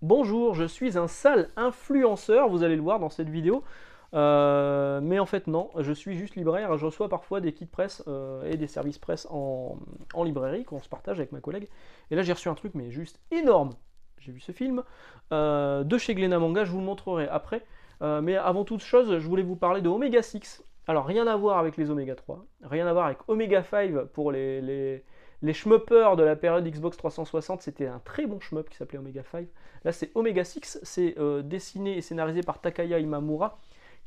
Bonjour, je suis un sale influenceur, vous allez le voir dans cette vidéo. Mais en fait non, je suis juste libraire, je reçois parfois des kits presse et des services presse en librairie qu'on se partage avec ma collègue. Et là j'ai reçu un truc mais juste énorme. J'ai vu ce film de chez Glénat Manga, je vous le montrerai après. Mais avant toute chose, je voulais vous parler de Omega 6. Alors rien à voir avec les Omega 3, rien à voir avec Omega 5 pour les shmuppers de la période Xbox 360, c'était un très bon shmup qui s'appelait Omega 5. Là c'est Omega 6, c'est dessiné et scénarisé par Takaya Imamura,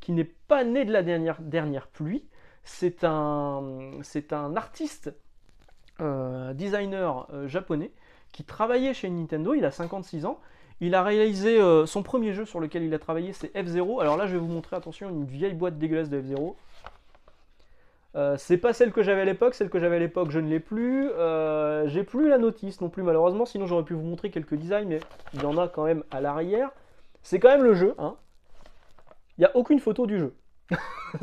qui n'est pas né de la dernière pluie. C'est un artiste, designer japonais, qui travaillait chez Nintendo, il a 56 ans. Il a réalisé son premier jeu sur lequel il a travaillé, c'est F-Zero. Alors là, je vais vous montrer, attention, une vieille boîte dégueulasse de F-Zero. C'est pas celle que j'avais à l'époque, je ne l'ai plus. J'ai plus la notice non plus, malheureusement, sinon j'aurais pu vous montrer quelques designs, mais il y en a quand même à l'arrière. C'est quand même le jeu, hein. Il n'y a aucune photo du jeu.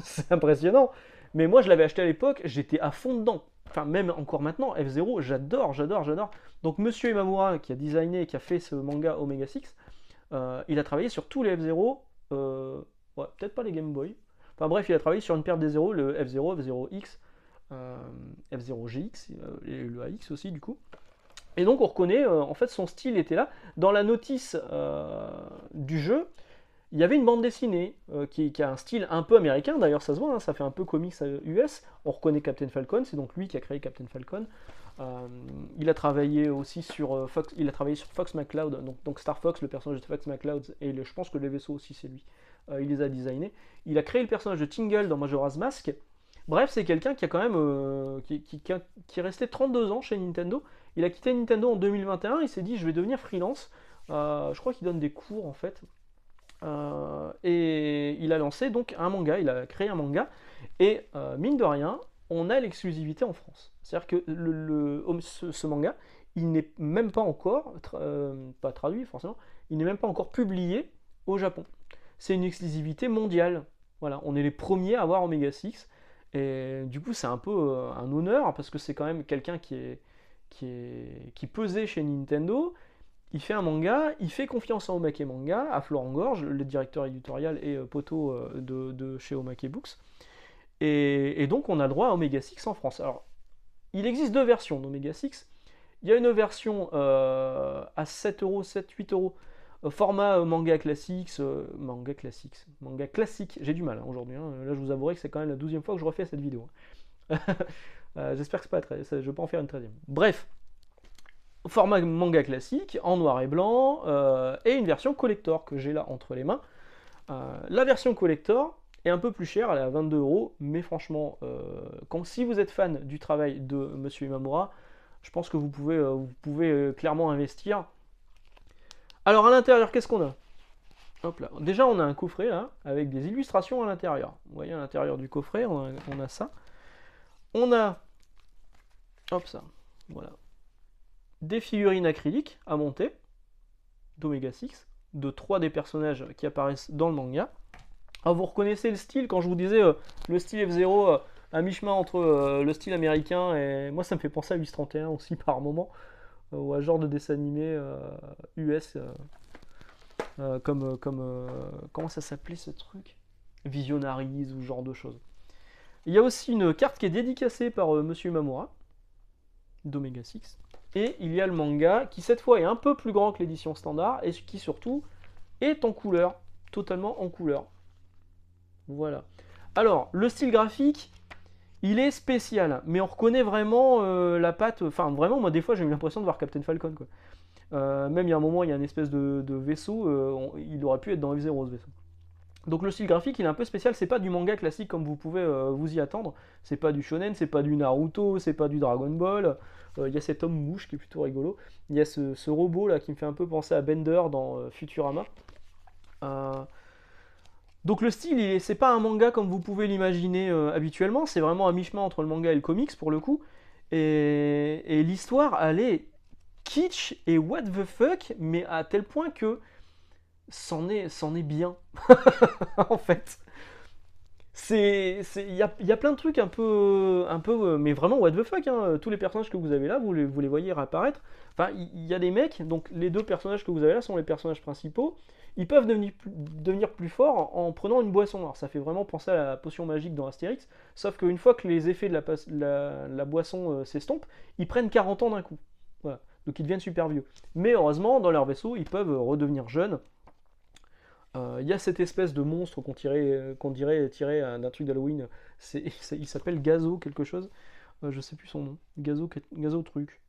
C'est impressionnant. Mais moi, je l'avais acheté à l'époque, j'étais à fond dedans. Enfin, même encore maintenant, F-Zero, j'adore, j'adore, j'adore. Donc, Monsieur Imamura, qui a designé, qui a fait ce manga Omega 6, il a travaillé sur tous les F-Zero. Ouais, peut-être pas les Game Boy. Enfin bref, il a travaillé sur une paire des F-Zero, le F-Zero, F-Zero-X, F-Zero GX, et le AX aussi, du coup. Et donc, on reconnaît, en fait, son style était là. Dans la notice du jeu, il y avait une bande dessinée qui a un style un peu américain, d'ailleurs ça se voit, hein, ça fait un peu comics US. On reconnaît Captain Falcon, c'est donc lui qui a créé Captain Falcon. Il a travaillé aussi sur Fox, il a travaillé sur Fox McCloud, donc Star Fox, le personnage de Fox McCloud, et je pense que les vaisseaux aussi c'est lui. Il les a designés. Il a créé le personnage de Tingle dans Majora's Mask. Bref, c'est quelqu'un qui a quand même qui est resté 32 ans chez Nintendo. Il a quitté Nintendo en 2021, il s'est dit je vais devenir freelance. Je crois qu'il donne des cours en fait. Et il a lancé donc un manga, il a créé un manga, et mine de rien, on a l'exclusivité en France. C'est-à-dire que ce manga, il n'est même pas encore, pas traduit forcément, il n'est même pas encore publié au Japon. C'est une exclusivité mondiale. Voilà, on est les premiers à avoir Omega 6, et du coup c'est un peu un honneur, parce que c'est quand même quelqu'un qui pesait chez Nintendo. Il fait un manga, il fait confiance à Omake Manga, à Florent Gorge, le directeur éditorial et poteau de chez Omake Books. Et donc on a le droit à Omega 6 en France. Alors, il existe deux versions d'Omega 6. Il y a une version à 7 euros, 7-8 euros, format manga classique. J'ai du mal hein, aujourd'hui. Hein. Là, je vous avouerai que c'est quand même la 12e fois que je refais cette vidéo. J'espère que c'est pas je vais pas en faire une 13e. Bref, format manga classique, en noir et blanc, et une version collector que j'ai là entre les mains. La version collector est un peu plus chère, elle est à 22 euros, mais franchement, si vous êtes fan du travail de Monsieur Imamura, je pense que vous pouvez clairement investir. Alors à l'intérieur, qu'est-ce qu'on a? Hop là. Déjà, on a un coffret là, avec des illustrations à l'intérieur. Vous voyez à l'intérieur du coffret, on a ça. On a, hop ça, voilà, des figurines acryliques à monter d'Omega 6, de 3 des personnages qui apparaissent dans le manga. Alors vous reconnaissez le style quand je vous disais le style F-Zero à mi-chemin entre le style américain, et moi ça me fait penser à 831 aussi par moment, ou à genre de dessin animé US, comment ça s'appelait ce truc, Visionaries ou ce genre de choses. Il y a aussi une carte qui est dédicacée par Monsieur Imamura d'Omega 6. Et il y a le manga qui cette fois est un peu plus grand que l'édition standard et qui surtout est en couleur, totalement en couleur. Voilà. Alors, le style graphique, il est spécial, mais on reconnaît vraiment la patte. Enfin, vraiment, moi des fois j'ai eu l'impression de voir Captain Falcon, quoi. Même il y a un moment, il y a une espèce de vaisseau, il aurait pu être dans F-Zero ce vaisseau. Donc le style graphique il est un peu spécial, c'est pas du manga classique comme vous pouvez vous y attendre, c'est pas du shonen, c'est pas du Naruto, c'est pas du Dragon Ball, il y a cet homme mouche qui est plutôt rigolo, il y a ce robot là qui me fait un peu penser à Bender dans Futurama. Euh, donc le style, c'est pas un manga comme vous pouvez l'imaginer habituellement, c'est vraiment à mi-chemin entre le manga et le comics pour le coup, et l'histoire elle est kitsch et what the fuck, mais à tel point que c'en est bien en fait. Il y a plein de trucs mais vraiment what the fuck, hein. Tous les personnages que vous avez là, vous les voyez réapparaître. Enfin, il y a des mecs, donc les deux personnages que vous avez là sont les personnages principaux. Ils peuvent devenir plus forts en prenant une boisson. Alors ça fait vraiment penser à la potion magique dans Astérix, sauf qu'une fois que les effets de la boisson s'estompent, ils prennent 40 ans d'un coup. Voilà. Donc ils deviennent super vieux. Mais heureusement, dans leur vaisseau, ils peuvent redevenir jeunes. Il y a cette espèce de monstre qu'on dirait tiré d'un truc d'Halloween. Il s'appelle Gazo quelque chose. Je sais plus son nom. Gazo truc.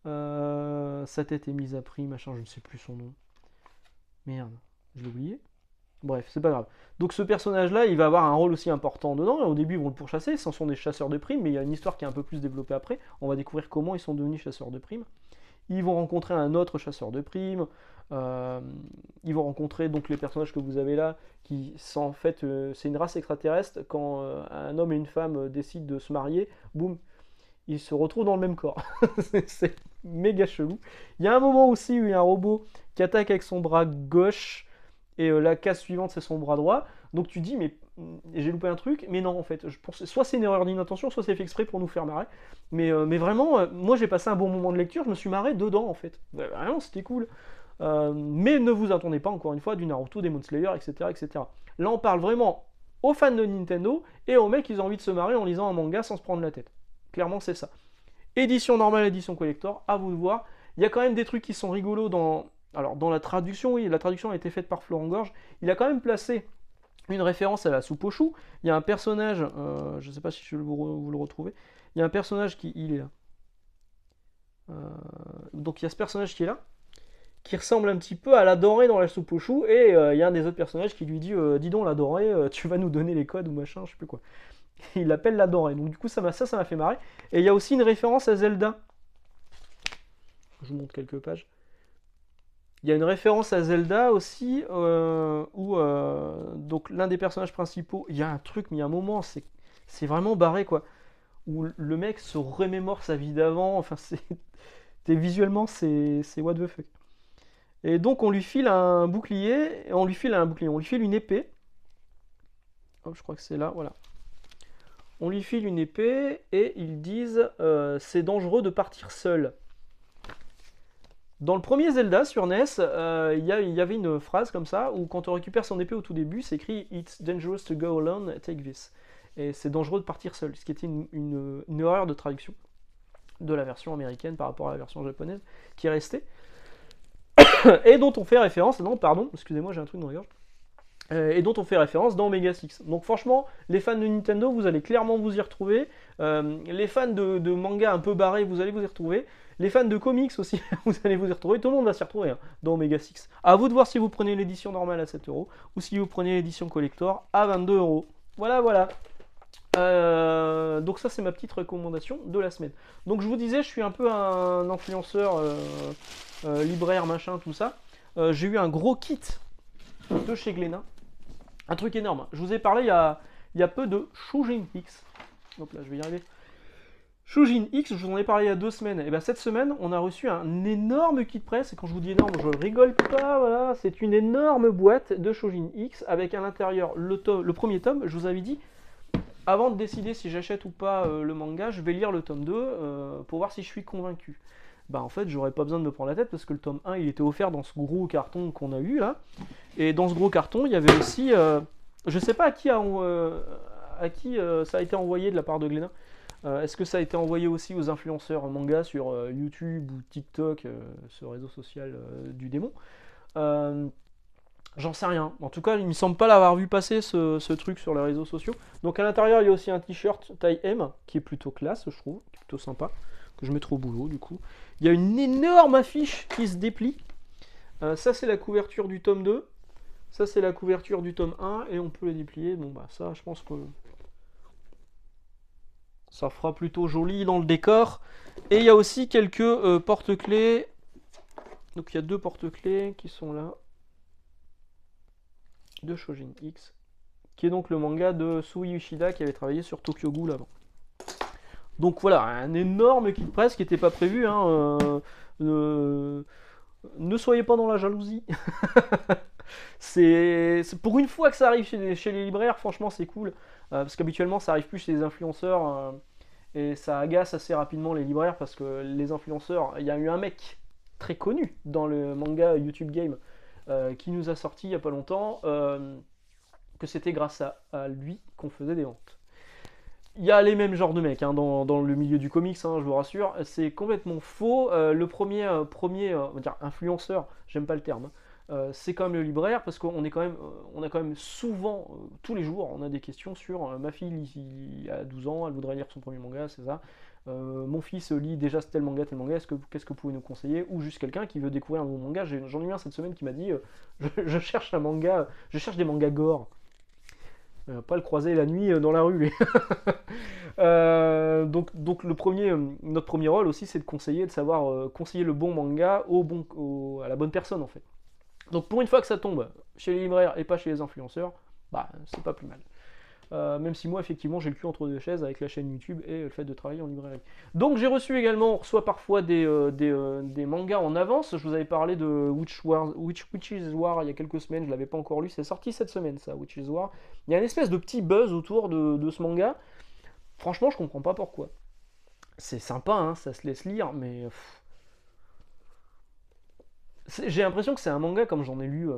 Sa tête est mise à prix, machin, je ne sais plus son nom. Merde, je l'ai oublié. Bref, c'est pas grave. Donc ce personnage-là, il va avoir un rôle aussi important dedans. Au début, ils vont le pourchasser, ce sont des chasseurs de primes, mais il y a une histoire qui est un peu plus développée après. On va découvrir comment ils sont devenus chasseurs de primes. Ils vont rencontrer un autre chasseur de primes. Ils vont rencontrer donc les personnages que vous avez là, qui sont en fait, c'est une race extraterrestre. Quand un homme et une femme décident de se marier, boum, ils se retrouvent dans le même corps. C'est méga chelou. Il y a un moment aussi où il y a un robot qui attaque avec son bras gauche, et la case suivante c'est son bras droit. Donc tu dis, mais j'ai loupé un truc, mais non en fait, soit c'est une erreur d'inattention, soit c'est fait exprès pour nous faire marrer. Mais vraiment, moi j'ai passé un bon moment de lecture, je me suis marré dedans en fait. Vraiment, c'était cool. Mais ne vous attendez pas, encore une fois, du Naruto, Demon Slayer, etc., etc. Là, on parle vraiment aux fans de Nintendo et aux mecs qui ont envie de se marrer en lisant un manga sans se prendre la tête. Clairement, c'est ça. Édition normale, édition collector, à vous de voir. Il y a quand même des trucs qui sont rigolos dans la traduction. Oui, la traduction a été faite par Florent Gorge. Il a quand même placé une référence à la soupe aux choux. Il y a un personnage, je ne sais pas si vous le retrouvez. Il y a un personnage il est là. Donc il y a ce personnage qui est là, qui ressemble un petit peu à la denrée dans la soupe aux choux, et il y a un des autres personnages qui lui dit dis donc la denrée, tu vas nous donner les codes ou machin, je sais plus quoi. Il l'appelle la denrée, donc du coup ça m'a fait marrer. Et il y a aussi une référence à Zelda. Je vous montre quelques pages. Il y a une référence à Zelda aussi, où donc l'un des personnages principaux, il y a un truc, mais il y a un moment, c'est vraiment barré quoi, où le mec se remémore sa vie d'avant, enfin visuellement c'est what the fuck. Et donc on lui file un bouclier, on lui file une épée. Hop, je crois que c'est là, voilà. On lui file une épée et ils disent c'est dangereux de partir seul. Dans le premier Zelda sur NES, il y avait une phrase comme ça où quand on récupère son épée au tout début, c'est écrit It's dangerous to go alone, take this. Et c'est dangereux de partir seul, ce qui était une erreur de traduction de la version américaine par rapport à la version japonaise qui est restée. Et dont on fait référence, non, pardon, excusez-moi, j'ai un truc dans la gorge, et dont on fait référence dans Mega Six. Donc franchement, les fans de Nintendo, vous allez clairement vous y retrouver. Les fans de manga un peu barrés, vous allez vous y retrouver. Les fans de comics aussi, vous allez vous y retrouver. Tout le monde va s'y retrouver dans Mega Six. À vous de voir si vous prenez l'édition normale à 7 € ou si vous prenez l'édition collector à 22 €. Voilà, voilà. Donc ça c'est ma petite recommandation de la semaine. Donc je vous disais, je suis un peu un influenceur libraire machin tout ça. J'ai eu un gros kit de chez Glénat, un truc énorme. Je vous ai parlé il y a peu de Shujin X. Hop là, je vais y arriver. Shujin X, je vous en ai parlé il y a 2 semaines. Et bien cette semaine, on a reçu un énorme kit presse. Et quand je vous dis énorme, je rigole pas. Voilà, c'est une énorme boîte de Shujin X avec à l'intérieur le premier tome. Je vous avais dit, avant de décider si j'achète ou pas le manga, je vais lire le tome 2 pour voir si je suis convaincu. Bah en fait, j'aurais pas besoin de me prendre la tête parce que le tome 1 il était offert dans ce gros carton qu'on a eu là. Et dans ce gros carton, il y avait aussi je sais pas à qui ça a été envoyé de la part de Glénat. Est-ce que ça a été envoyé aussi aux influenceurs manga sur YouTube ou TikTok, ce réseau social du démon? J'en sais rien. En tout cas, il me semble pas l'avoir vu passer ce truc sur les réseaux sociaux. Donc à l'intérieur, il y a aussi un t-shirt taille M qui est plutôt classe, je trouve, qui est plutôt sympa, que je mettrai au boulot du coup. Il y a une énorme affiche qui se déplie. Ça, c'est la couverture du tome 2. Ça, c'est la couverture du tome 1 et on peut les déplier. Bon, bah ça, je pense que ça fera plutôt joli dans le décor. Et il y a aussi quelques porte-clés. Donc il y a 2 porte-clés qui sont là. De Shujin X. Qui est donc le manga de Sui Yoshida qui avait travaillé sur Tokyo Ghoul avant. Donc voilà, un énorme kit presse qui n'était pas prévu. Ne soyez pas dans la jalousie. Pour une fois que ça arrive chez les libraires, franchement, c'est cool. Parce qu'habituellement, ça arrive plus chez les influenceurs. Et ça agace assez rapidement les libraires parce que les influenceurs, il y a eu un mec très connu dans le manga YouTube Game qui nous a sorti il n'y a pas longtemps que c'était grâce à lui qu'on faisait des ventes. Il y a les mêmes genres de mecs hein, dans le milieu du comics, hein, je vous rassure. C'est complètement faux. Le premier on va dire influenceur, j'aime pas le terme, c'est quand même le libraire parce qu'on est quand même, on a quand même souvent, tous les jours, on a des questions sur ma fille il a 12 ans, elle voudrait lire son premier manga, c'est ça. Mon fils lit déjà tel manga, qu'est-ce que vous pouvez nous conseiller? Ou juste quelqu'un qui veut découvrir un nouveau manga. J'en ai eu un cette semaine qui m'a dit je cherche un manga, je cherche des mangas gore. Pas le croiser la nuit dans la rue, lui. Donc notre premier rôle aussi, c'est de conseiller, de savoir conseiller le bon manga à la bonne personne en fait. Donc pour une fois que ça tombe chez les libraires et pas chez les influenceurs, bah c'est pas plus mal. Même si moi effectivement j'ai le cul entre deux chaises avec la chaîne YouTube et le fait de travailler en librairie. Donc j'ai reçu également, on reçoit parfois des mangas en avance. Je vous avais parlé de Witch's War il y a quelques semaines, je l'avais pas encore lu, c'est sorti cette semaine ça, Witch's War. Il y a une espèce de petit buzz autour de ce manga. Franchement je comprends pas pourquoi. C'est sympa, hein, ça se laisse lire, mais j'ai l'impression que c'est un manga comme j'en ai lu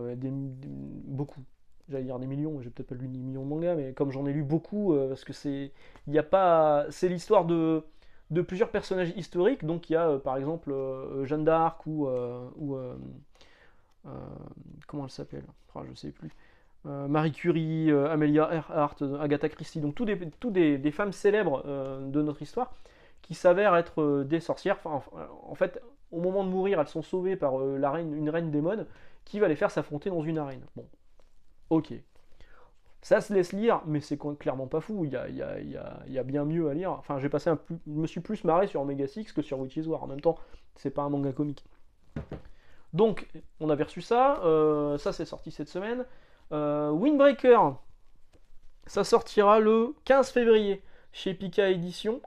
beaucoup. J'allais dire des millions, j'ai peut-être pas lu des millions de mangas, mais comme j'en ai lu beaucoup, parce que il y a pas, c'est l'histoire de plusieurs personnages historiques. Donc il y a par exemple Jeanne d'Arc euh, comment elle s'appelle? Je sais plus. Marie Curie, Amelia Earhart, Agatha Christie, donc des femmes célèbres de notre histoire qui s'avèrent être des sorcières. En fait, au moment de mourir, elles sont sauvées par une reine démon qui va les faire s'affronter dans une arène. Bon, ok. Ça se laisse lire, mais c'est clairement pas fou. Il y a bien mieux à lire. Enfin, je me suis plus marré sur Omega 6 que sur Witch's War. En même temps, c'est pas un manga comique. Donc, on avait reçu ça. Ça, c'est sorti cette semaine. Windbreaker, ça sortira le 15 février chez Pika Édition.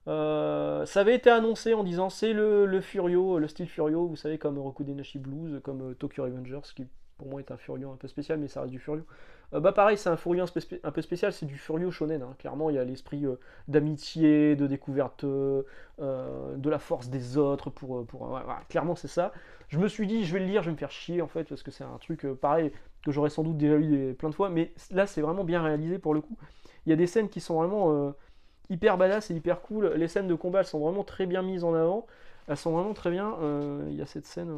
Ça avait été annoncé en disant c'est le Furio, le style Furio, vous savez, comme Rokudenashi Blues, comme Tokyo Revengers, qui pour moi est un Furio un peu spécial, mais ça reste du Furio. Bah pareil, c'est un Furio un peu spécial, c'est du Furio shonen. Hein. Clairement, il y a l'esprit d'amitié, de découverte, de la force des autres. Voilà, clairement, c'est ça. Je me suis dit, je vais le lire, je vais me faire chier en fait, parce que c'est un truc pareil que j'aurais sans doute déjà lu plein de fois, mais là, c'est vraiment bien réalisé pour le coup. Il y a des scènes qui sont vraiment hyper badass et hyper cool. Les scènes de combat, elles sont vraiment très bien mises en avant. Elles sont vraiment très bien. Il y a cette scène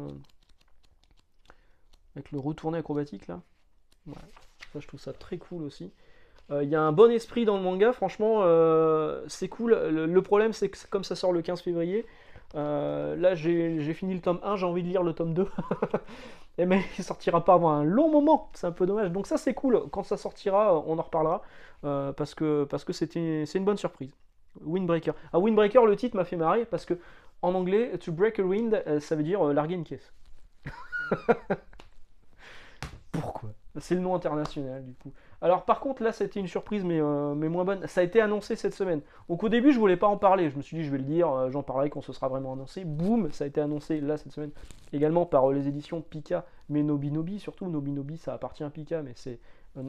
avec le retourné acrobatique là. Ouais. Ça, je trouve ça très cool aussi. Il y a un bon esprit dans le manga, franchement, c'est cool. Le problème, c'est que comme ça sort le 15 février, là j'ai fini le tome 1, j'ai envie de lire le tome 2. Et mais il sortira pas avant un long moment, c'est un peu dommage. Donc ça c'est cool, quand ça sortira, on en reparlera, parce que c'est une bonne surprise. Windbreaker. Ah, Windbreaker, le titre m'a fait marrer, parce que en anglais, to break a wind, ça veut dire larguer une caisse. Pourquoi? C'est le nom international du coup. Alors par contre là c'était une surprise mais moins bonne. Ça a été annoncé cette semaine. Donc au début je voulais pas en parler. Je me suis dit je vais le dire, j'en parlerai quand ce sera vraiment annoncé. Boum, ça a été annoncé là cette semaine. Également par les éditions Pika, mais Nobinobi surtout. Nobinobi ça appartient à Pika, mais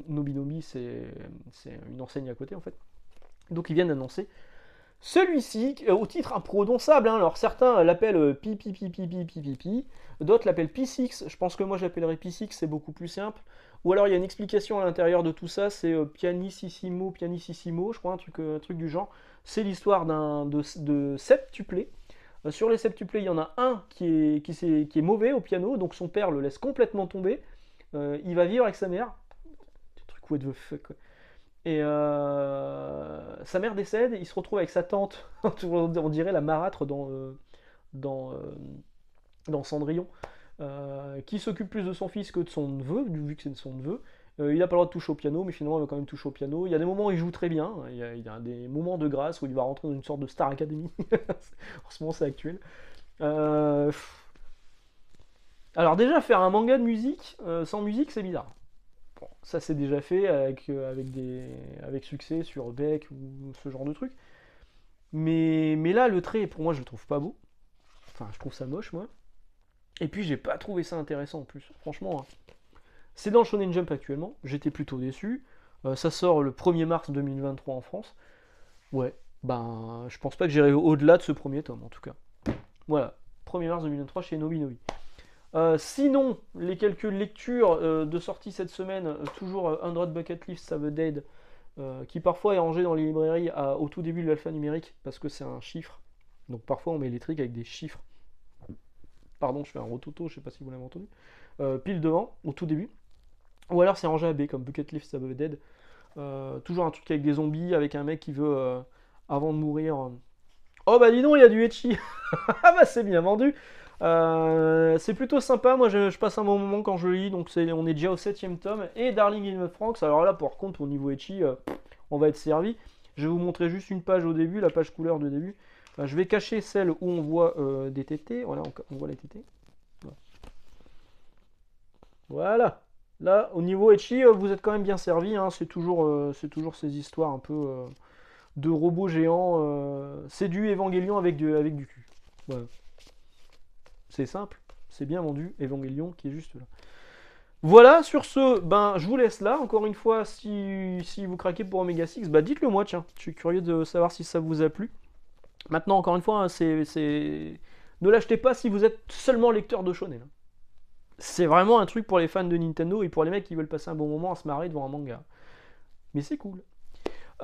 Nobinobi c'est une enseigne à côté en fait. Donc ils viennent d'annoncer celui-ci, au titre imprononçable, hein. Alors certains l'appellent Pi, d'autres l'appellent P6, je pense que moi j'appellerais P6, c'est beaucoup plus simple. Ou alors il y a une explication à l'intérieur de tout ça, c'est Pianissimo, je crois, un truc du genre. C'est l'histoire de septuplés. Sur les septuplés, il y en a un qui est mauvais au piano, donc son père le laisse complètement tomber. Il va vivre avec sa mère. Des trucs what the fuck, quoi. Et sa mère décède, il se retrouve avec sa tante, on dirait la marâtre dans, euh, dans Cendrillon, qui s'occupe plus de son fils que de son neveu, vu que c'est son neveu. Il n'a pas le droit de toucher au piano, mais finalement il va quand même toucher au piano. Il y a des moments où il joue très bien, il y a des moments de grâce où il va rentrer dans une sorte de Star Academy. En ce moment c'est actuel. Euh, Alors déjà faire un manga de musique sans musique c'est bizarre. Bon, ça c'est déjà fait avec succès sur Beck ou ce genre de truc. Mais là, le trait, pour moi, je le trouve pas beau. Enfin, je trouve ça moche, moi. Et puis, j'ai pas trouvé ça intéressant en plus. Franchement, hein. C'est dans le Shonen Jump actuellement, j'étais plutôt déçu. Ça sort le 1er mars 2023 en France. Ouais, ben je pense pas que j'irai au-delà de ce premier tome en tout cas. Voilà, 1er mars 2023 chez Nobinobi. Sinon, les quelques lectures de sortie cette semaine, toujours 100 Bucket List Save Dead, qui parfois est rangé dans les librairies au tout début de l'alpha numérique, parce que c'est un chiffre. Donc parfois on met les trucs avec des chiffres. Pardon, je fais un rototo, je sais pas si vous l'avez entendu. Pile devant, au tout début. Ou alors c'est rangé à B, comme Bucket List Save Dead. Toujours un truc avec des zombies, avec un mec qui veut, avant de mourir... Oh bah dis donc, il y a du ecchi. Ah bah c'est bien vendu. C'est plutôt sympa, moi je passe un bon moment quand je lis, donc on est déjà au 7ème tome. Et Darling in the Franxx, alors là par contre au niveau ecchi, on va être servi. Je vais vous montrer juste une page au début, la page couleur de début. Je vais cacher celle où on voit des tétés, voilà, on voit les tétés. Voilà. Là, au niveau ecchi, vous êtes quand même bien servi, hein. C'est toujours ces histoires un peu de robots géants. C'est du Evangelion avec du cul. Voilà. C'est simple, c'est bien vendu, Evangelion qui est juste là. Voilà, sur ce, ben je vous laisse là. Encore une fois, si vous craquez pour Omega 6, bah dites-le moi, tiens. Je suis curieux de savoir si ça vous a plu. Maintenant, encore une fois, hein, ne l'achetez pas si vous êtes seulement lecteur de shonen. C'est vraiment un truc pour les fans de Nintendo et pour les mecs qui veulent passer un bon moment à se marrer devant un manga. Mais c'est cool.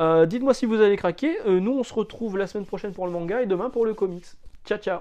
Dites-moi si vous allez craquer. Nous, on se retrouve la semaine prochaine pour le manga et demain pour le comics. Ciao, ciao.